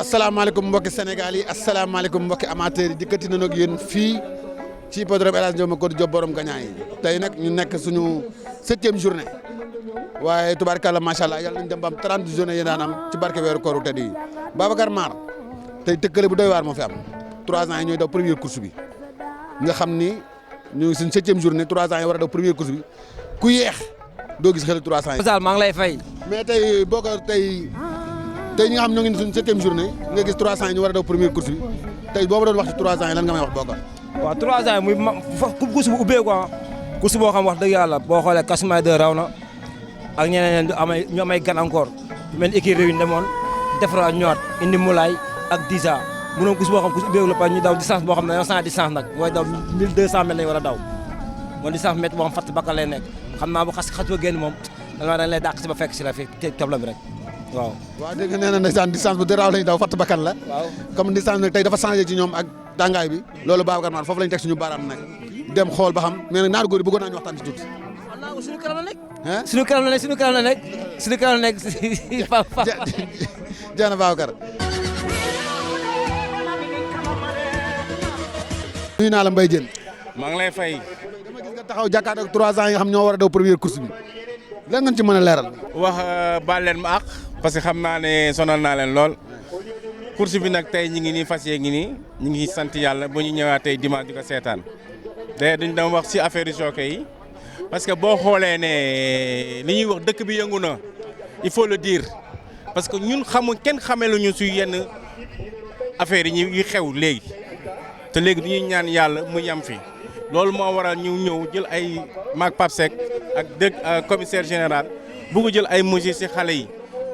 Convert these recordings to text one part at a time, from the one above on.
asalaamaaleykum mbokki Sénégal yi asalaamaaleykum mbokki amateurs yi dikkati nañu ak yéen fii ci hippodrome El Hadj Ndioma Codou Diop borom gagnant yi tey nag ñu nekk suñu 7e journée waaye tubaarkàlla macha allah yàlla nañu dem ba am 30 journée yi daan am ci barke weeru kooru tedd yi Babacar Mar tey tëkkale bu doy waar moo fi am 3 ans yi ñooy daw première course bi nga xam ni ñu ngi suñu 7e journée 3 ans yi war a daw première course bi ku yeex doo gis xel 300 yi. Sall maa ngi lay fay. mais tey boo ko tey ñi nga xam ñoo ngi suñu 7e journée nga gis 300 yi ñu war a daw première course bi tey boo ma doon wax ci 300 yi lan nga may wax Bokar. waaw 3 ans yi muy course bu ubbee quoi course boo xam wax dëgg yàlla boo xoolee Kasumay 2 raw na ak ñeneen ñu amay gan encore mel ni équipe réew demoon defara ñëwaat indi Moulay ak Disa mu doon course boo xam course ubbee la pa ñu daw distance boo xam ne dañoo sans distance nag mooy daw 1200 mètres lañu war a daw mooy distance mètre boo xam fatt bakka lay nekk xam naa bu xas ba génn moom dañ lay dàq si ba fekk si la fi tableau bi rek waaw. waaw dégg nga nee na ndeysaan distance bu déraaw lañu daw fatt bakkan la. waaw comme distance nag tey dafa changé ci ñoom ak tàngaay bi loolu Babacar Mar foofu lañu teg suñu baaraam nag dem xool ba xam mais nag naaru góor yi bëggoon naa ñu waxtaan ci tuuti. waaw suñu kanam la nekk. suñu kanam la nekk suñu kanam la nekk suñu kanam la nekk jeex na Babacar. nuyu naa la Mbaye Diène. maa ngi lay fay. dama gis nga taxaw jàkkaarloo ak 3 ans yi nga xam ñoo war a daw première course bi lan ngeen ci mën a leeral. wax baal leen ma àq parce que xam naa ne sonal naa leen lool course bi nag tey ñu ngi nii fas yee ngi nii ñu ngi sant yàlla bu ñu ñëwaat tey dimanche di ko seetaan d'ailleurs duñ doon wax ci affaire jockey yi parce que boo xoolee ne li ñuy wax dëkk bi yëngu na il faut le dire parce que ñun kenn xamee lu ñu su yenn affaire yi ñuy xew léegi te léegi du ñuy ñaan yàlla mu yam fi loolu moo waral ñu ñëw jël ay maag Pape Seck ak commissaire général bugg jël ay mesures ci xale yi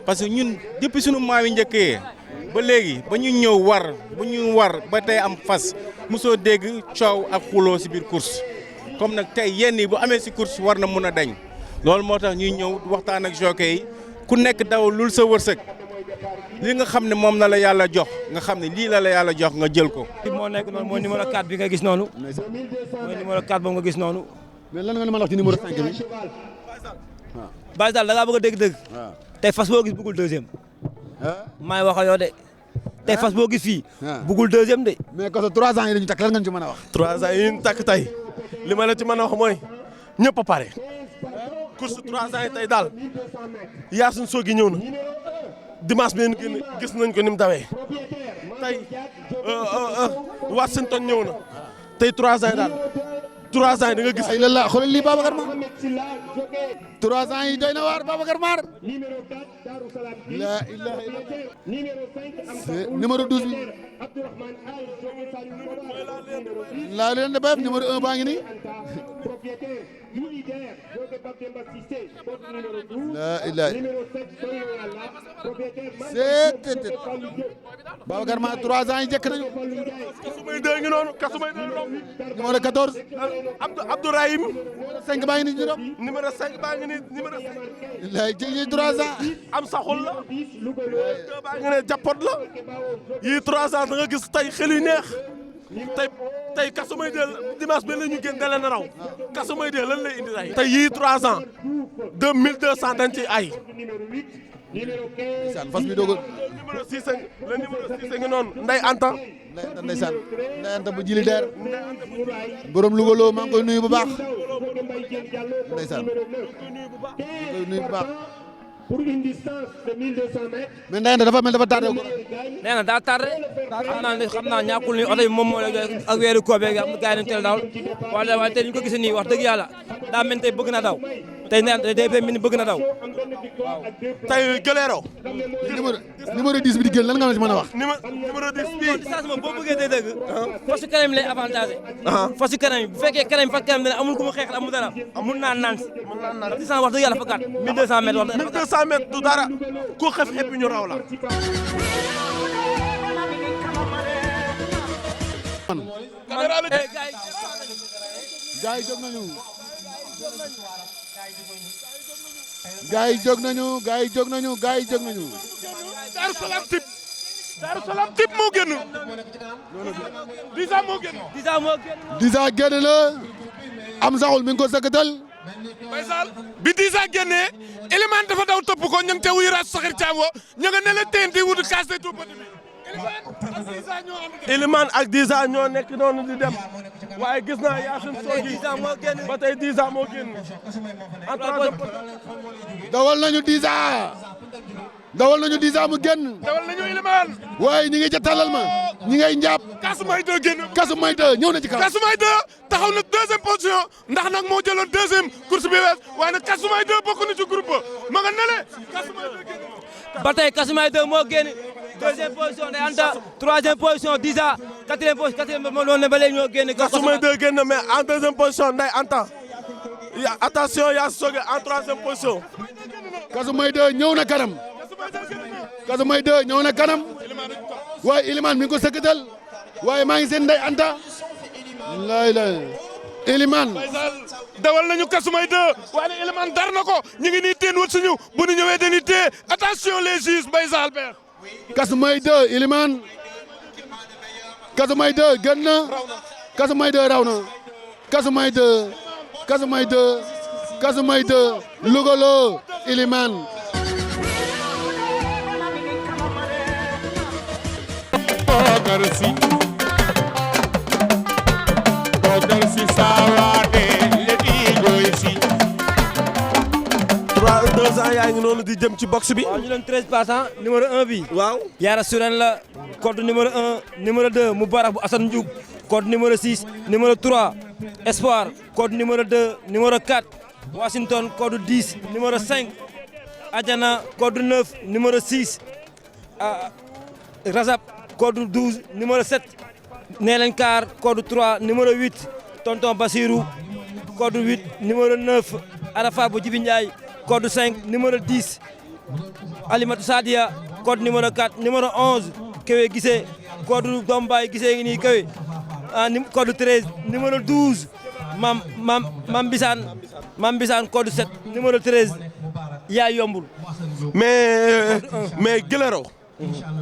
parce que ñun depuis sunu maam yi njëkkee ba léegi ba ñu ñëw war ba tey am fas mosoo dégg coow ak xuloo ci biir course comme nag tey yenn yi bu amee ci course war na mun a dañ loolu moo tax ñuy ñëw waxtaan ak jockey yi ku nekk daw lul sa wërsëg li nga xam ne moom na la yàlla jox nga xam ne lii la yàlla jox nga jël ko. moo nekk noonu mooy numéro 4 bi nga gis noonu. mooy numéro 4 boobu nga gis noonu. mais lan nga mën a wax ci numéro 5 bi. waaw Baye Sall da ngaa bëgg a dégg-dëgg. waaw tey fas boo gis bëggul deuxième. maay wax ak yow de. tey fas boo gis fii. bëggul deuxième de. mais que 3 ans yi dañu takk lan nga ci mën a wax. 3 ans yi ñu takk tey li ma la ci mën a wax mooy ñëpp a pare. course 3 ans yi tey daal yaa suñ soog yi ñëw na dimanche bi ñu gis nañ ko ni mu dawee tey Washington ñëw na tey 3 ans yi daal 3 ans yi da nga gis. ay lan la xoolal lii Babacar Mar 3 ans yi doy na waar Babacar Mar la ilaha illallah numéro 12 bi laa leen da bayam numéro 1 baa ngi nii la ilaha c'est Babacar Mar 3 ans yi jëkk nañu. Kasumay 2 ngi noonu Kasumay 2 numéro 14. Abdourahim. numéro 5 baa ngi nii juróom. numéro 5 baa ngi nii numéro 5. lay jël 3 ans. am saxul la. 2 baa ngi ne jàppot la. yii 3 ans da nga gis tey xel yu neex. tey Kasumay 2 dimanche bi la ñu génn dalee na raw. Kasumay 2 lan lay indi tey. tey yii 3 ans 2200 dañ ci ay. ndeysaan fas bi doog a. numéro 6 la numéro 6 ngi noonu Ndeye Anta. ndeysaan Ndeye Anta bu jili deer borom Louga loo maa ngi koy nuyu bu baax ndeysaan maa ngi koy nuyu bu baax. pour une distance de 1200 mètres. mais Ndeye Anta dafa mel dafa tardé ko. nee na daa tardé xam naa ñàkkul ni oto bi moom moo lay jox ak weeru koobe gi am gars yi nañu teel daal waaye tey ñu ko gisee nii wax dëgg yàlla daa mel tey bëgg na daw tey nee day mel ni bëgg na daw waaw. tey Gëleero. numéro 10 bi di génn lan nga ma ci mën a wax. numéro 10 bii. distance moom boo bëggee day dëgg. fasu kanam lay avantagé. fasu kanam yi bu fekkee kanam fa kanam dina amul ku mu xeexal amul dara mun naa naan si. distance wax dëgg yàlla fa gàtt 1200 mètres wax dëgg 1200 mètres du dara ku xef xep ñu raw la. gaa yi jóg nañu. gaa yi jóg nañu gaa yi jóg nañu gaa yi jóg nañu. Daaru Salaam tip. Daaru Salaam tip moo génn. Disa moo génn. Disa génn la. am saxul mi ngi ko sëkkatal. Baye Sall bi Disa génnee Elimane dafa daw topp ko ñu ngi te wuyu raas saxir caam wo ñu nga ne la teen di wut kaas de tuuti bi Elimane ak Diza ñoo nekk noonu di dem waaye gis naa Yacine Sogui ba tey Diza moo génn en troisième position. dawal nañu Diza mu génn. dawal nañu Elimane. waaye ñi ngi ca talal ma ñi ngay njàpp. Kasumay 2 génn. Kasumay 2 ñëw na ci kaw. Kasumay 2 taxaw na deuxième position ndax nag moo jëloon deuxième course bi wees waaye nag Kasumay 2 bokk na ci groupe ba ma nga nele Kasumay 2 génn. ba tey Kasumay 2 moo génn deuxième position day Anta troisième position Diza quatrième moo doon ne ba léegi ñoo génn. Kasumay 2 génn mais en deuxième position Ndeye Anta attention Yacine Sogui en troisième position. Kasumay 2 ñëw na kanam. Kasumay 2 ñëw na kanam. waaye Elimane mi ngi ko sëkkatal waaye maa ngi seen Ndeye Anta. Elimane. dawal nañu Kasumay 2 waaye Elimane dar na ko ñu ngi nii teen wut suñu bu ñu ñëwee dañuy téye attention les juges Mbaye Sall Albert. Kasumay 2 Elimane. Kasumay 2 gën na. Kasumay 2 raw na. Kasumay 2. Kasumay 2. Kasumay 2. Lugolo Elimane. Deux ans yaa ngi noonu di jëm ci box bi. waaw ñu doon 13 passants numéro 1 bi. waaw. Yara Suren la code numéro 1 numéro 2 Moubarak bu Assane Diouf code numéro 6 numéro 3 Espoir code numéro 2 numéro 4 Washington code 10 numéro 5 Adjana code 9 numéro 6 Razab code 12 numéro 7 Nelenkar code 3 numéro 8 Tonton Bassirou code 8 numéro 9 Arafa bu Jibi Ndiaye code 5 numéro 10 Alimatou Sadia code numéro 4 numéro 11 Kewe Gissé code Dombay Gissé ngi nii Kewe code 13 numéro 12 Mam Bisane code 7 numéro 13 yaa yombul. mais Guilero.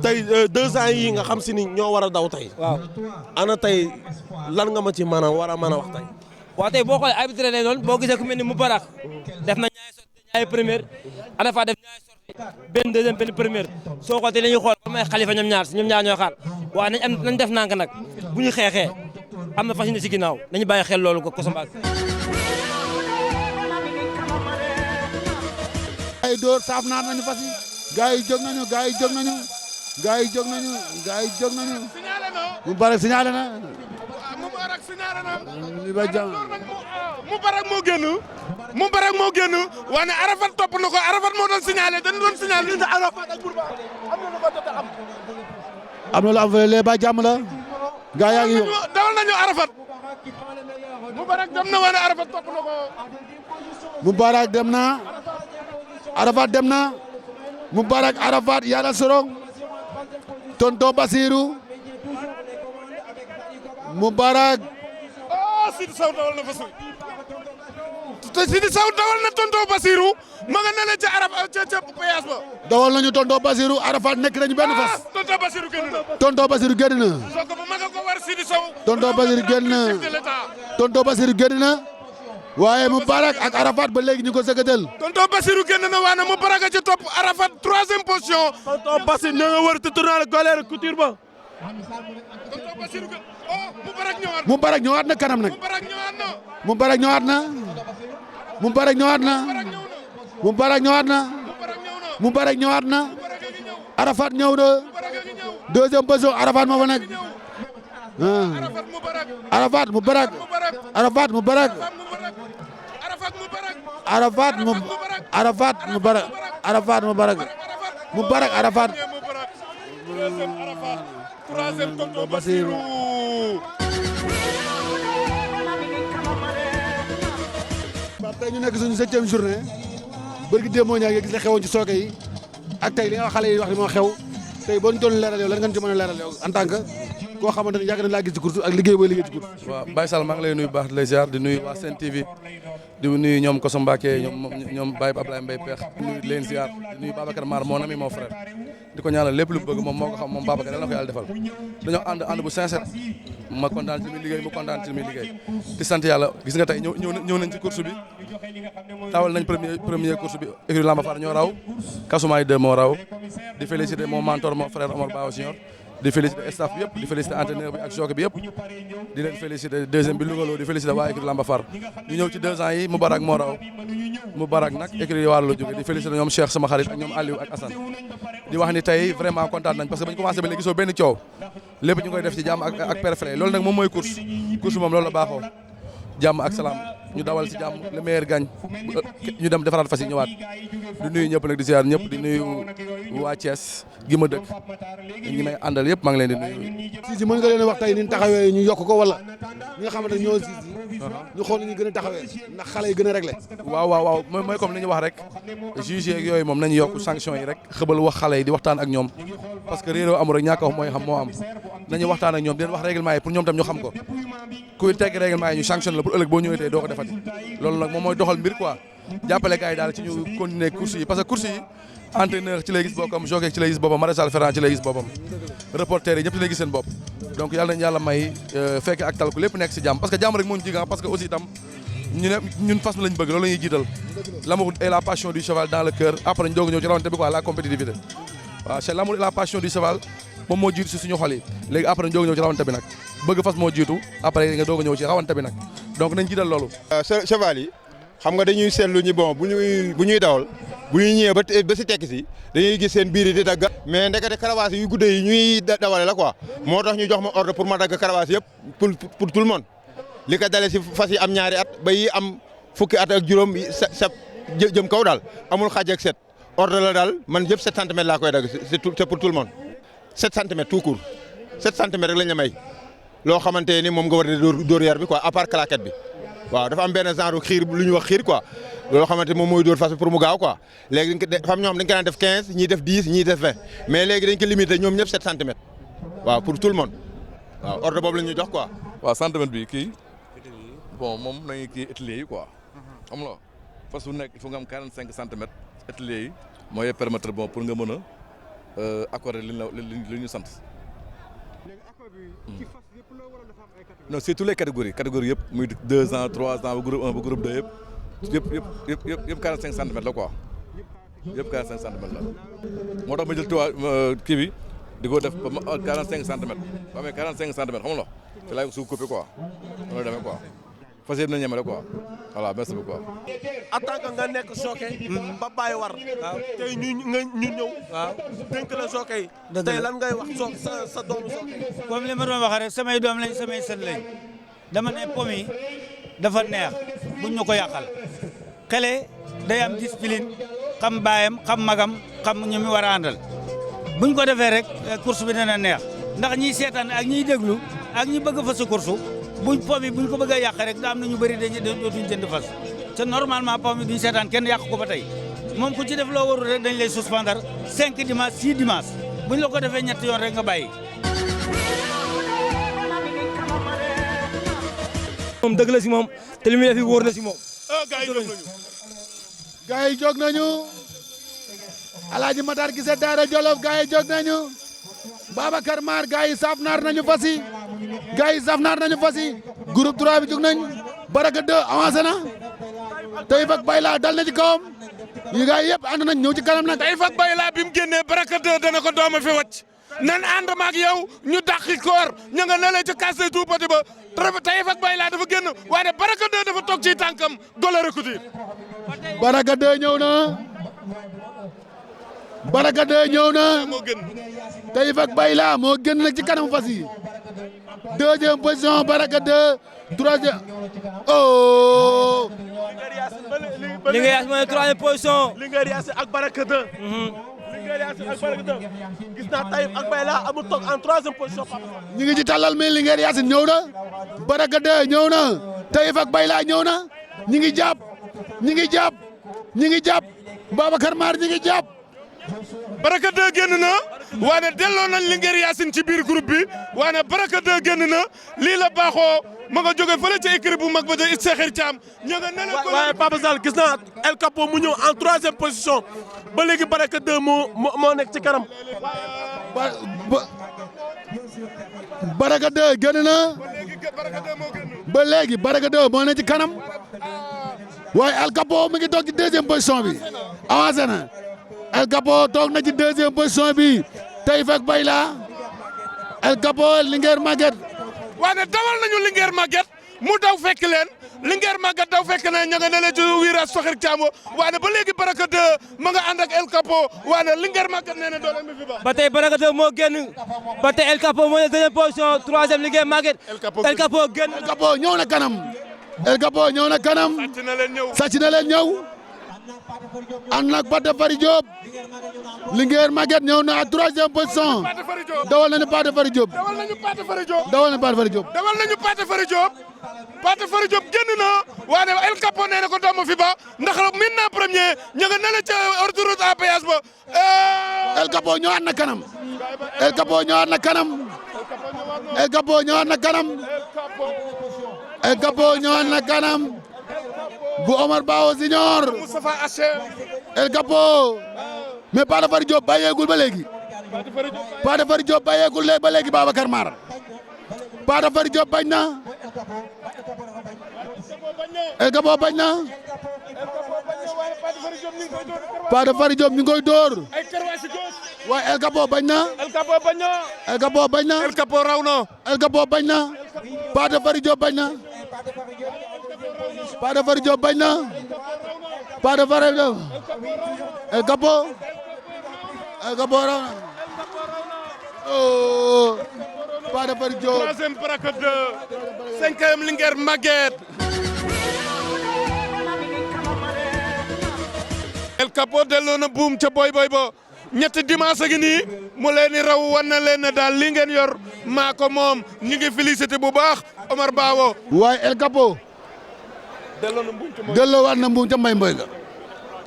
tey 2 ans yi nga xam si ni ñoo war a daw tey. waaw ana tey lan nga ma ci mën a war a mën a wax tey. waaw tey boo xoolee arbitre ne noonu boo gisee ku mel ni Moubarak def na ñaari sortie ñaari première Arafa def ñaari sortie benn deuxième benn première soo xoolee tey dañuy xool am ay xalifa ñoom ñaar ñoo xaar waaw nañ def nànk nag bu ñu xeexee am na fas yéene ci ginnaaw nañu bàyyi xel loolu ko Kosombaak. ay door saaf naat nañu fas yi. gaa yi jóg nañu gaa yi jóg nañu. gaa yi jóg nañu gaa yi jóg nañu. Moubarak signalé na. Moubarak signalé na. li ba jàmm. Moubarak moo génn waaye Arafat topp na ko Arafat moo doon signalé dañu doon signalé te Arafat ak Moubarak am na lu ko jot a am. am na lu am fële lee ba jàmm la. gaa yaa ngi yóbbu dawal nañu Arafat. Moubarak dem na waaye Arafat topp na ko. Moubarak dem na. Arafat dem na. Moubarak Arafat Yara Sorong. Tonton Bassirou. Moubarak. oh Sidi Sow dawal na fa suy. Sidi Sow dawal na Tonton Bassirou ma nga ne la ca ca péage ba. dawal nañu Tonton Bassirou Arafat nekk nañu benn fas. Tonton Bassirou génn na. Tonton Bassirou génn na. soo ko ba ma nga ko war Sidi Sow. Tonton Bassirou génn na. Tonton Bassirou génn na. waaye Moubarak ak Arafat ba léegi ñu ko sëkkatal. Tonton Bassirou génn na waaye Moubarak a ci topp Arafat troisième position. Tonton Bassirou ñoo nga wër te tournal Golère couture ba. Tonton Bassirou oh Moubarak ñëwaat. Moubarak ñëwaat na kanam nag. Moubarak ñëwaat na. Moubarak ñëwaat na. Moubarak ñëwaat na. Moubarak ñëwaat na. Moubarak ñëwaat na. Arafat ñëw na. deuxième position Arafat moo fa nekk. Arafat Moubarak. Arafat Moubarak. Arafat Moubarak. Arafat Moubarak. Moubarak Arafat. troisième Tonton Bassirou. tey ñu nekk suñu 7e journée bërki démoo ñaa ngi gis la xewoon ci sooke yi ak tey li nga xale yi wax ni moo xew tey boo ñu doon leeral yow lan nga ci mën a leeral yow en tant que koo xamante ne yàgg na laa gis ci course ak liggéey booy liggéey ci course. waaw Baye Sall maa ngi lay nuyu baax di lay ziar di nuyu waa Sen TV di nuyu ñoom Kosom Mbacké ñoom Baye Ablaye Mbaye Peex di nuyu leen ziar di nuyu Babacar Mar mon ami mon frère di ko ñaanal lépp lu bëgg moom moo ko xam moom Babacar yàlla na ko yàlla defal dañoo ànd bu sincère ma kontaan ci li muy liggéey mu kontaan ci li muy liggéey di sant yàlla gis nga tey ñëw nañ ci course bi tawal nañ premier course bi écurie Lamba Fall ñoo raw Kasumay 2 moo raw di féliciter mon mentor mon frère Omar Bawo Senior di féliciter staff bi yëpp di féliciter entraîneur bi ak jockey bi yëpp di leen féliciter deuxième bi Louga di féliciter waa écurie Lamba Far ñu ñëw ci 2 ans yi Moubarak moo raw Moubarak nag écurie Waalo la jóge di féliciter ñoom Cheikh sama xarit ak ñoom Aliou ak Assane di wax ni tey vraiment kontaan nañ parce que bañ commencé ba léegi gisoo benn coow lépp ñu koy def ci jàmm ak perfect loolu nag moom mooy course moom loolu la baaxoo jàmm ak salaam ñu dawal ci jàmm le meilleur gagne ñu dem defaraat fas yi ñëwaat di nuyu ñëpp nag di ziar ñëpp di nuyu waa Thiès gi ma dëkk ñi may àndal yëpp maa ngi leen di nuyu. si mën nga leen wax tey ni ñu taxawee ñu yokk ko wala ñi nga xamante ne ñoo si ñu xool ñu gën a taxawee ndax xale yi gën a réglé. waaw mooy comme li ñu wax rek juge ak yooyu moom nañu yokk sanction yi rek xëbal wax xale yi di waxtaan ak ñoom parce que réeroo amul rek ñàkk a wax mooy xam moo am nañu waxtaan ak ñoom di leen wax règlement yi pour ñoom tam ñu xam ko kuy tegg règlement yi ñu sanction la pour ëllëg boo ñëwee tey doo ko defati loolu nag moom mooy doxal mbir quoi jàppale gars yi daal ci ñu continuer course yi parce que course yi entraîneur ci lay gis boppam jockey ci lay gis boppam maréchal ferrant ci lay gis boppam reporter yi ñëpp ci lay gis seen bopp donc yàlla nañu yàlla may fekke ak talku lépp nekk si jàmm parce que jàmm rek moo ñu jiga parce que aussi itam ñun fas bi lañ bëgg loolu la ñuy jiital l'amour et la passion du cheval dans le cœur après ñu doog a ñëw ci rawante bi quoi la compétitivité waaw c'est l'amour et la passion du cheval moom moo jiitu si suñu xol yi léegi après ñu doog a ñëw ci rawante bi nag bëgg fas moo jiitu après nga doog a ñëw ci rawante bi nag donc nañ jiital loolu cheval yi xam nga dañuy seetlu ñi bon bu ñuy dawal bu ñuy ñëwee ba si tekki si dañuy gis seen biir yi di dagg mais ndekete karawaas yu guddee yi ñuy dawale la quoi moo tax ñu jox ma ordre pour ma dagg karawaas yëpp pour tout le monde li ko dalee si fas yi am ñaari at ba yi am fukki at ak juróom sa jëm kaw daal amul xaaj ak 7 ordre la daal man yëpp 7 centimètres laa koy dagg c'est pour tout le monde 7 centimètres tout court 7 centimètres rek lañ la may loo xamante ni moom nga war a dóor yar bi quoi à part claquette bi waaw dafa am benn genre xiir lu ñuy wax xiir quoi loo xamante moom mooy dóor fas pour mu gaaw quoi léegi dafa am ñoo xam dañ ko daan def 15 ñii def 10 ñii def 20 mais léegi dañ ko limité ñoom ñëpp 7 centimètres waaw pour tout le monde waaw ordre boobu la ñuy jox quoi. waaw centimètre bi kii bon moom nañu kii étalier yi quoi xam nga fas bu nekk il faut nga am 45 centimètres étalier yi mooy permettre bon pour nga mën a accorder li ñu sant. non c'est toutes les catégories yëpp muy 2 ans 3 ans ba groupe 1 ba groupe 2 yëpp 45 centimètres la quoi yëpp 45 centimètres la moo tax ma jël tuwa kii bi di ko def ba 45 centimètres ba amee 45 centimètres xam nga te laay ko suuf coupé quoi noonu la demee quoi fas yéene nañu ñemale quoi voilà merci beaucoup quoi. en tant que nga nekk jockey ba bàyyi war. waaw tey ñu ñëw. waaw dénk la jockey. dëgg la tey lan ngay wax sa doomu jockey. comme li ma doon wax rek samay doom lañ samay sët lañ dama ne pom yi dafa neex buñ ñu ko yàqal xale day am discipline xam baayam xam magam xam ñu mi war a àndal buñ ko defee rek course bi dana neex ndax ñiy seetaan ak ñiy déglu ak ñi bëgg fa sa course buñ pom yi buñ ko bëgg a yàq rek da am na ñu bëri dootuñ jënd fas te normalement pom yi duñ seetaan kenn yàq ko ba tey moom ku ci def loo warul rek dañ lay suspendre 5 dimanche 6 dimanche buñ la ko defee ñetti yoon rek nga bàyyi. moom dëgg la si moom te li muy def wóor na si moom. gars yi jóg nañu Alaaji Matar Gise Daara Jolof gars yi jóg nañu Babacar Mar gars yi saaf naar nañu fas yi groupe 3 bi jóg nañ Baraka 2 avancé na Taïf ak Bayla dal na ci kawam yi gars yi yëpp ànd nañ ñëw ci kanam nag. Taïf ak Bayla bi mu génnee Baraka 2 dana ko dooma fi wàcc nan ànd ma ak yow ñu dàqi koor ñu nga nalee ci casse tout petit ba Taïf ak Bayla dafa génn waaye Baraka 2 dafa toog ci tànkam golo recoutir. Baraka 2 ñëw na Baraka 2 ñëw na Taïf ak Bayla moo génn nag ci kanam fas yi deuxième position Baraka 2 troisième oh. Linguère Yacine mooy troisième position. Linguère Yacine ak Baraka 2. Linguère Yacine ak Baraka 2 gis naa Taïf ak Bayla amul toog en troisième position. ñu ngi ci tàllal mais Linguère Yacine ñëw na Baraka 2 ñëw na Taïf ak Bayla ñëw na ñi ngi jàpp Babacar Mar ñi ngi jàpp. Baraka 2 génn na waane delloo nañ Linguère Yacine ci biir groupe bi waane Baraka 2 génn na lii la baaxoo ma nga jóge fële ca écurie bu mag ba de Seexir Thiam ña nga ne la. waaye Papa Sall gis naa El Capo mu ñëw en troisième position ba léegi Baraka 2 moo nekk ci kanam. Baraka 2 génn na ba léegi Baraka 2 moo nekk ci kanam waaye El Capo mi ngi toog ci deuxième position bi avancé na El Capo toog na ci deuxième position bi Taïf ak Bayla El Capo Linguère Maguette. waane dawal nañu Linguère Maguette mu daw fekk leen Linguère Maguette daw fekk na ña nga ne leen ci virage Soxir Thiambo waane ba léegi Baraka 2 ma nga ànd ak El Capo waane Linguère Maguette nee na doole mi fi ba. ba tey Baraka 2 moo génn ba tey El Capo moo ne deuxième position troisième Linguère Maguette. El Capo génn. El Capo ñëw na kanam. El Capo ñëw na kanam. sàcc na leen ñëw. sàcc na leen ñëw. ànd nag Pathé Fary Diop. Linguère Maguette ñëw na à troisième position. dawal nañu Pathé Fary Diop. dawal nañu Pathé Fary Diop. dawal nañu Pathé Fary Diop. dawal nañu Pathé Fary Diop. Pathé Fary Diop génn na waane El Capo nee na ko doomu fi ba ndax min na premier ña nga ne la ca autoroute à péage ba. El Capo ñëwaat na kanam. El Capo ñëwaat na kanam. El Capo ñëwaat na kanam. El Capo ñëwaat na kanam. bu Omar Bao Junior. Moustapha Haché. El Capo. mais Pathé Fary Diop bàyyeegul ba léegi. Pathé Fary Diop bàyyeegul ba léegi Babacar Mar. Pathé Fary Diop bañ na. El Capo bañ na. Pathé Fary Diop ñu ngi koy dóor. waaye El Capo bañ na. El Capo bañ na. El Capo bañ na. El Capo raw na. El Capo bañ na. Pathé Fary Diop bañ na. Pathé Fary Diop bañ na. Pathé Fary Diop. El Capo. El Capo raw na. oh. Pathé Fary Diop. troisième Baraka 2. cinquième Linguère Maguette. El Capo delloo na buum ca boy boy ba ñetti dimanche gi nii mu leen di raw wan na leen ne daal li ngeen yor maa ko moom ñu ngi félicité bu baax Omar Bawo. waaye El Capo. delloo na mbuum ca mooy. delloo waat na mbuum ca mbay mboy ga.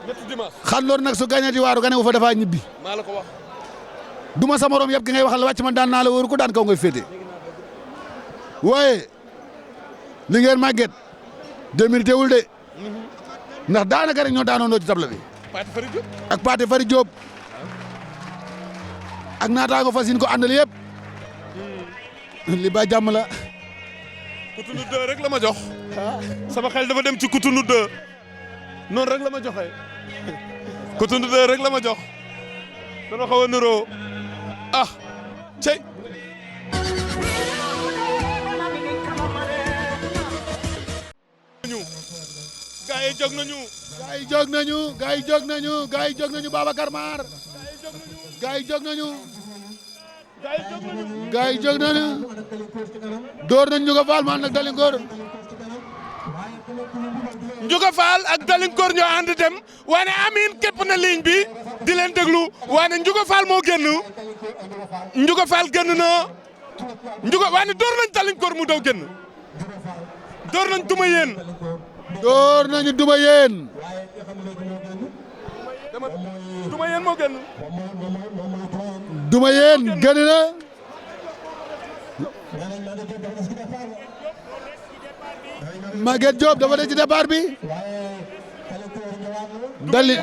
ñetti dimanche. xandoor nag su gañati waaru gane wu fa dafa ñibbi. maa la ko wax. duma sa morom yëpp ki ngay waxal wàcc ma daan naa la wóoru ko daan kaw ngay féete. waaye Linguère Maguette 2000 teewul de ndax daanaka rek ñoo daanoondoo ci table bi. Pathé Fary Diop. ak Pathé Fary Diop ak naataango fas yéene ko àndal yëpp li ba jàmm la. Cotonou 2 rek la ma jox. sama xel dafa dem ci Cotonou 2 noonu rek la ma joxe Cotonou 2 rek la ma jox dana xaw a niroo ah cey. gaa yi jóg nañu. gaa yi jóg nañu gaa yi jóg nañu gaa yi jóg nañu Babacar Mar. gaa yi jóg nañu. gaa yi jóg nañu. door nañ ñu ko faal man nag Dalinkoor. Ndiouga Fall ak Dalinkoor ñoo ànd dem waane Amine képp na ligne bi di leen déglu waane Ndiouga Fall moo génn Ndiouga Fall génn na Ndiouga waane door nañ Dalinkoor mu daw génn door nañ duma yéen. door nañu duma yéen. duma yéen moo génn. duma yéen génn na. Maguette Diop dafa des ci départ bi.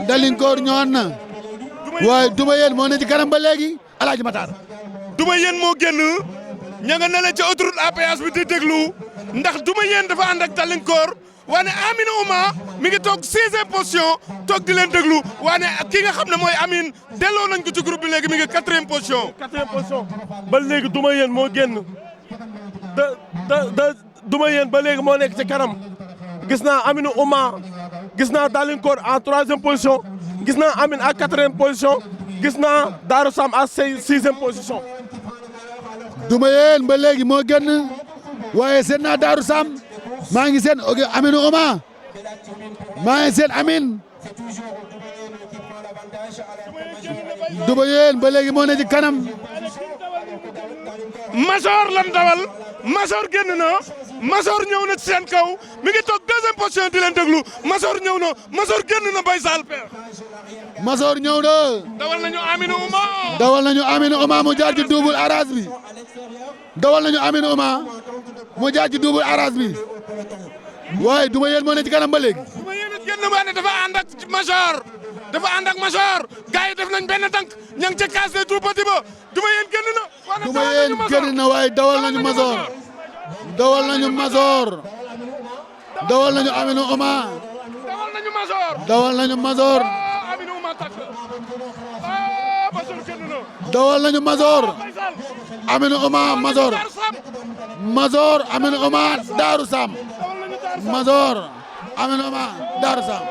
Dalinkoor ñëwaat na. waaye duma yéen moo ne ci kanam ba léegi Alaaji Matar. duma yéen moo génn ña nga ne la ci autoroute à péage bi di déglu ndax duma yéen dafa ànd ak Dalinkoor waane Amine Ouma mi ngi toog 6e position toog di leen déglu waane ki nga xam ne mooy Amine delloo nañ ko ci groupe bi léegi mi ngi 4e position. 4e position ba léegi duma yéen moo génn duma yéen ba léegi moo nekk ci kanam gis naa Amine Ouma gis naa Dalinkoor en 3e position gis naa Amine à 4e position gis naa Darou Sam à 6e position. duma yéen ba léegi moo génn waaye seen naa Darou Sam maa ngi seen Amine Ouma maa ngi seen Amine duma yéen ba léegi moo ne ci kanam. Major lan dawal Major génn na Major ñëw na ci seen kaw mi ngi toog 2e position di leen déglu Major ñëw na Major génn na Baye Sall père. Major ñëw na. dawal nañu Amine Ouma. dawal nañu Amine Ouma mu jaar ci double arras bi. dawal nañu Amine Ouma mu jaar ci double arras bi. waaye duma yéen moo ne ci kanam ba léegi. duma yéen it génn ba ne dafa ànd ak Major dafa ànd ak Major gars yi def nañ benn tànk ña ngi ca case des tout petits ba duma yéen génn na. duma yéen génn na waaye dawal nañu Major. dawal nañu Major. dawal nañu Amine Ouma. dawal nañu Major. dawal nañu Major. Amine Ouma takk Major génn na. dawal nañu Major. Aminou Ouma Mazor Mazor Aminou Ouma Darou Sam Mazor Aminou Ouma Darou Sam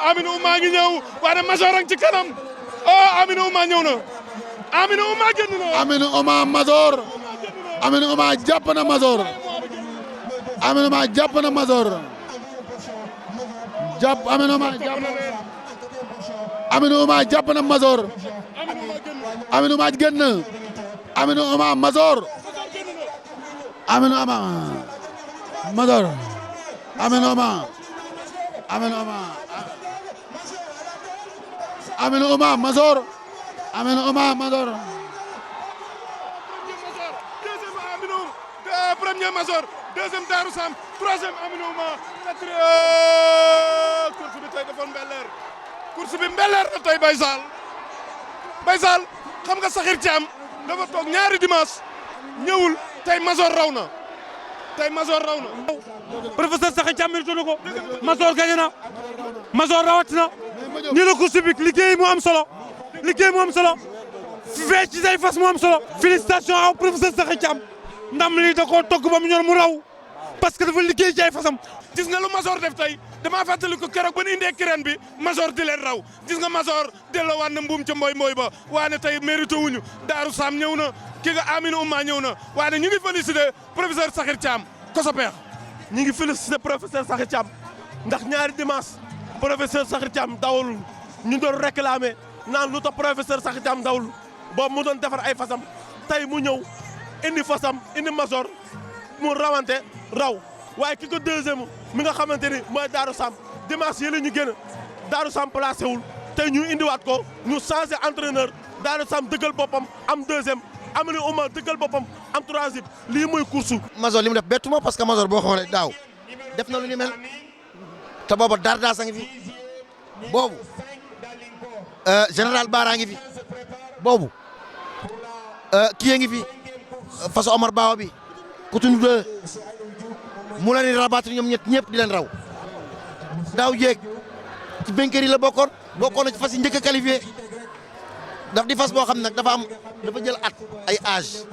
Aminou Ouma ngi ñëw waaye Mazor a ngi ci kanam oh Aminou Ouma ñëw na Aminou Ouma génn na Aminou Ouma Mazor Aminou Ouma jàpp na Mazor Aminou Ouma jàpp na Mazor jàpp Aminou Ouma jàpp Aminou Ouma jàpp na Mazor Aminou Ouma génn Aminou Ouma Mazor Aminou Ouma Mazor Aminou Ouma Aminou Ouma Aminou Ouma Mazor Aminou Ouma Mazor premier Mazor deuxième Darou Sam troisième Aminou Ouma course bi tey defoon mbelleer course bi mbelleer la tey Baye Sall xam nga Sakhir Thiam dafa toog ñaari dimanche ñëwul tey Mazor raw na professeur Sakhir Thiam mi tudd ko Mazor gagné na Mazor rawat na nii la course bi liggéey mu am solo fee ci say fas mu am solo félicitations aw professeur Sakhir Thiam ndam lii da koo togg ba mu ñor mu raw parce que dafa liggéey ci ay fasam. gis nga lu Mazor def tey damaa fàttali ko keroog ba ñu indee kireen bi Mazor di leen raw gis nga Mazor delloowaat na mbuum ca mboy ba waane tey mérité wuñu Darou Sam ñëw na ki nga Aminou Ouma ñëw na waane ñu ngi félicité professeur Sakhir Thiam koso peex ñu ngi félicité professeur Sakhir Thiam ndax ñaari dimanche professeur Sakhir Thiam dawul ñu doon réclamé naan lu tax professeur Sakhir Thiam dawul boobu mu doon defar ay fasam tey mu ñëw indi fasam indi Mazor mu rawante raw waaye ki ko deuxième mi nga xamante ni mooy Darou Sam dimanche yi la ñu génn Darou Sam placé wul tey ñu indiwaat ko ñu changé entraîneur Darou Sam dëggal boppam am deuxième Aminou Ouma dëggal boppam am troisième lii mooy course. Mazor li mu def bettu ma parce que Mazor boo xoolee daaw def na lu ni mel te booba Darda sa ngi fi boobu général Bara ngi fi boobu kii ngi fi façon Omar Bawa bi Cotonou 2 mu leen di rabattre ñoom ñëpp di leen raw daaw jéeg ci benkeer yi la bokkoon na ci fas yi njëkk a qualifié daf di fas boo xam nag dafa jël at ay âge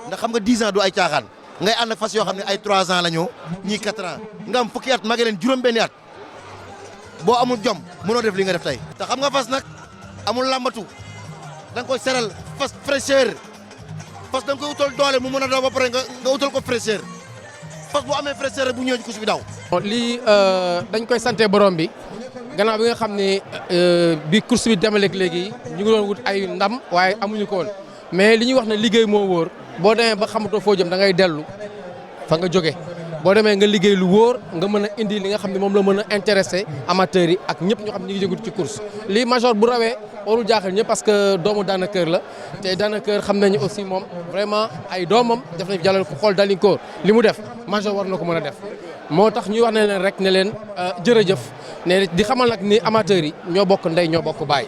ndax xam nga 10 ans du ay caaxaan ngay ànd ak fas yoo xam ne ay 3 ans la ñëw ñii 4 ans nga am fukki at mage leen juróom-benni at boo amul jom mënoo def li nga def tey. te xam nga fas nag amul làmbatu da nga koy seral fas fraîcheur fas da nga koy utal doole mu mën a daw ba pare nga utal ko fraîcheur fas bu amee fraîcheur bu ñëwee ci course bi daw. lii dañ koy sante borom bi gannaaw bi nga xam ne bi course bi demaleeg léegi ñu ngi doon wut ay ndam waaye amuñu ko woon mais li ñuy wax ne liggéey moo wóor boo demee ba xamatoo foo jëm da ngay dellu fa nga jóge boo demee nga liggéey lu wóor nga mën a indi li nga xam ne moom la mën a intéressé amateurs yi ak ñëpp ñoo xam ne ñu ngi yëngu ci course lii Mazor bu rawee warul jaaxal ñëpp parce que doomu Daanakër la te Daanakër xam nañu aussi moom vraiment ay doomam def nañ jàllale ko xool Dalinkoor li mu def Mazor war na ko mën a def moo tax ñuy wax ne leen rek ne leen jërëjëf ne di xamal nag ni amateurs yi ñoo bokk ndey ñoo bokk baay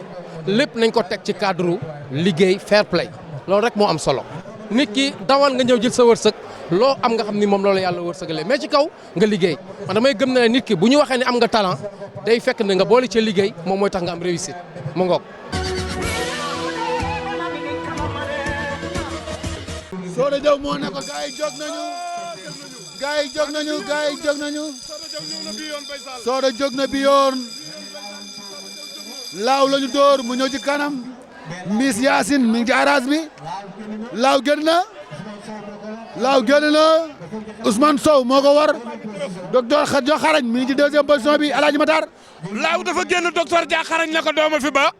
lépp nañ ko teg ci cadre liggéey fair play loolu rek moo am solo nit ki dawal nga ñëw jël sa wërsëg loo am nga xam ni moom loolu yàlla wërsëgalee mais ci kaw nga liggéey man damay gëm ne nit ki bu ñu waxee ne am nga talent day fekk ne nga boole ci liggéey moom mooy tax nga am réussite mu ngoog. Soda Diaw moo ne ko gars yi jóg nañu Soda jóg na bi yoon laaw lañu dóor mu ñëw ci kanam Miss Yacine mi ngi ci arage bi laaw génn na Ousmane Sow moo ko war docteur Khadjo Xarañ mi ngi ci deuxième position bi Alaaji Matar laaw dafa génn docteur Dia Xarañ la ko dooma fi ba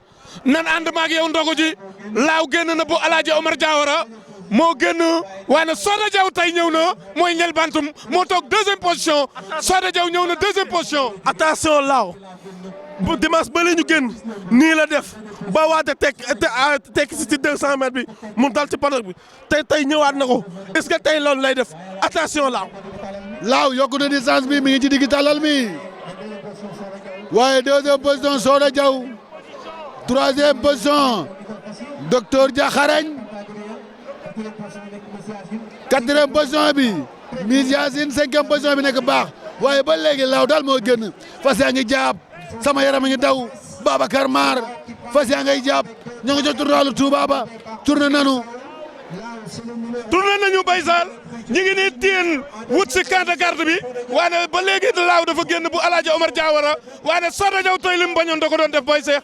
nan ànd maag yow ndogu ji laaw génn na bu Alaaji Omar Diawara moo génn waaye Soda Diaw tey ñëw na mooy ñel bantum moo toog deuxième position Soda Diaw ñëw na deuxième position. attention laaw bu dimanche ba la ñu génn nii la def ba waate tekk si 200 mètres bi mu dal ci paddock bi tey ñëwaat na ko est-ce que tey loolu lay def attention laaw yokku na distance bi mi ngi ci digg talal mi waaye deuxième position Soda Diaw troisième position docteur Dia Xarañ quatrième position bi Miss Yacine cinquième position bi nekk baax waaye ba léegi laaw daal moo génn fas yaa ngi jàpp sama yaram a ngi daw Babacar Mar fas yaa ngay jàpp ñoo ngi jot tournalu Touba ba tourné nanu tourné nañu Baye Sall ñi ngi nii téen wut si camp de garde bi waane ba léegi laaw dafa génn bu Alaaji Omar Diawara waane Soda Diaw tey lim bañoon da ko doon def Boy Cheikh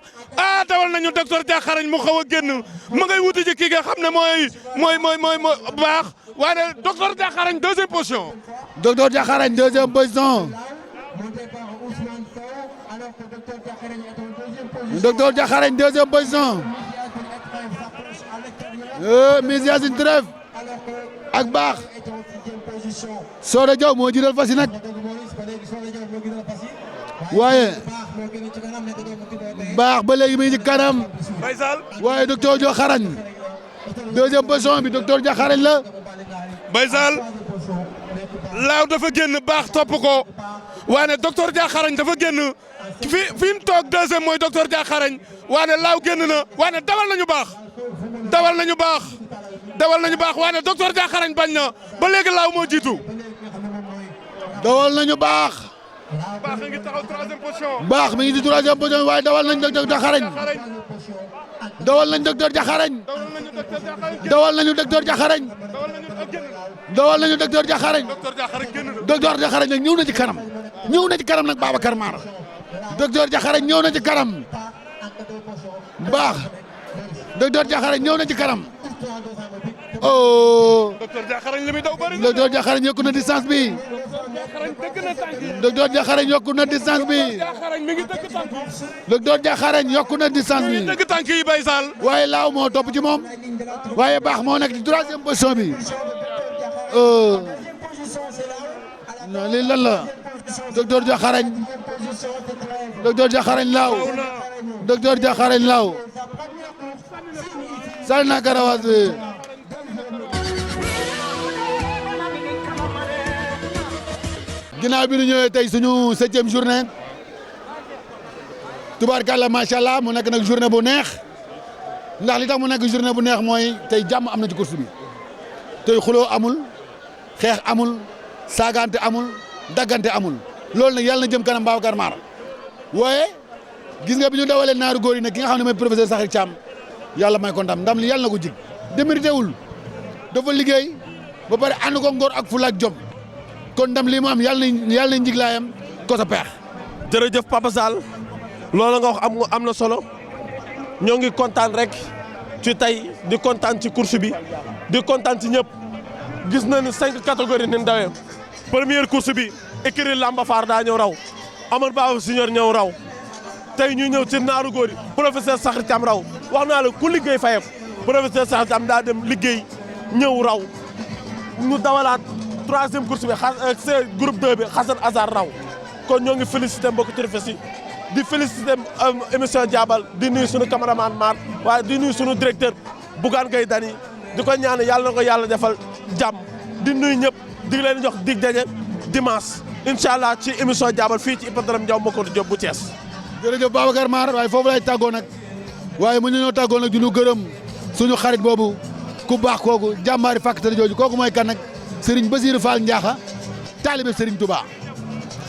dawal nañu docteur Diakharañ mu xaw a génn ma ngay wuti ci kii nga xam ne mooy baax waane docteur Diakharañ deuxième position. docteur Diakharañ deuxième position. docteur Diakharañ deuxième position. Miss Yacine Trèf ak baax Soda Diaw moo jiital fas yi nag waaye baax ba léegi mi ngi ci kanam waaye docteur Diakharañ deuxième position bi docteur Diakharañ la. Baye Sall laaw dafa génn baax topp ko waane docteur Diakharañ dafa génn fi mu toog deuxième mooy docteur Diakharañ waane laaw génn na waane dawal nañu baax waane docteur Diakharañ bañ na ba léegi laaw moo jiitu. dawal nañu baax. baax a ngi taxaw troisième position. baax mi ngi ci troisième position waaye dawal nañ docteur Diakharañ. dawal nañ docteur Diakharañ. dawal nañu docteur Diakharañ. dawal nañu docteur Diakharañ. docteur Diakharañ nag ñëw na ci kanam. ñëw na ci kanam nag Babacar Mar. docteur Diakharañ ñëw na ci kanam. baax. docteur Diakharañ ñëw na ci kanam. oh. docteur Diakharañ li muy daw bëri na. docteur Diakharañ yokku na distance bi. docteur Diakharañ yokku na distance bi. docteur Diakharañ yokku na distance bi. dëgg tànk yi Baye Sall. waaye laaw moo topp ci moom. waaye baax moo nekk ci troisième position bi. non lii lan la. docteur Diakharañ. docteur Diakharañ laaw. docteur Diakharañ laaw. sànni na karawaas bi. ginnaaw bi ñu ñëwee tey suñu 7e journée tubaarkàlla macha allah mu nekk nag journée bu neex ndax li tax mu nekk journée bu neex mooy tey jàmm am na ci course bi tey xuloo amul xeex amul saagante amul daggante amul loolu nag yàlla na jëm kanam Babacar Mar waaye gis nga bi ñu dawalee naaru góor yi nag ki nga xam ne mooy professeur Sakhir Thiam yàlla may ko ndam li yàlla na ko jig démérité wul dafa liggéey ba pare ànd ko ngor ak fula ak jom kon ndam lii mu am yàlla na njiglaayam ko sa peex. jërëjëf Papa Sall loolu nga wax am na solo ñoo ngi kontaan rek ci tey di kontaan ci course bi di kontaan ci ñëpp gis na ni 5 catégories ni dawee première course bi écurie Lamba Faar daa ñëw raw Amar Ba Senior ñëw raw tey ñu ñëw ci naaru góor yi professeur Sakhir Thiam raw wax naa la ku liggéey fayam professeur Sakhir Thiam daa dem liggéey ñëw raw ñu dawalaat 3e course bi groupe 2 bi Xasan Azar raw kon ñoo ngi félicité mbokk turfes yi di félicité émission Diabal di nuyu sunu cameraman Mar waaye di nuyu sunu directeur Bougane Gueye Dany di ko ñaan yàlla na ko yàlla defal jàmm di nuyu ñëpp di leen jox dig daje dimanche incha allah ci émission Diabal fii ci hippodrome Ndiaw Macodou Diop bu Thiès. jërëjëf Babacar Mar waaye foofu lay tàggoo nag waaye mu ñu ñoo tàggoo nag di ñu gërëm suñu xarit boobu ku baax kooku jàmbaari fàkkatari jooju kooku mooy kan nag Serigne Bassirou Fall Ndiakha taalibe Serigne Touba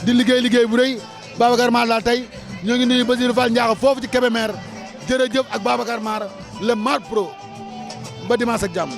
di liggéey bu rëy Babacar Mar laa tey ñoo ngi nuyu Bassirou Fall Ndiakha foofu ci Kébémer jërëjëf ak Babacar Mar le Mar Pro ba dimanche ak jàmm.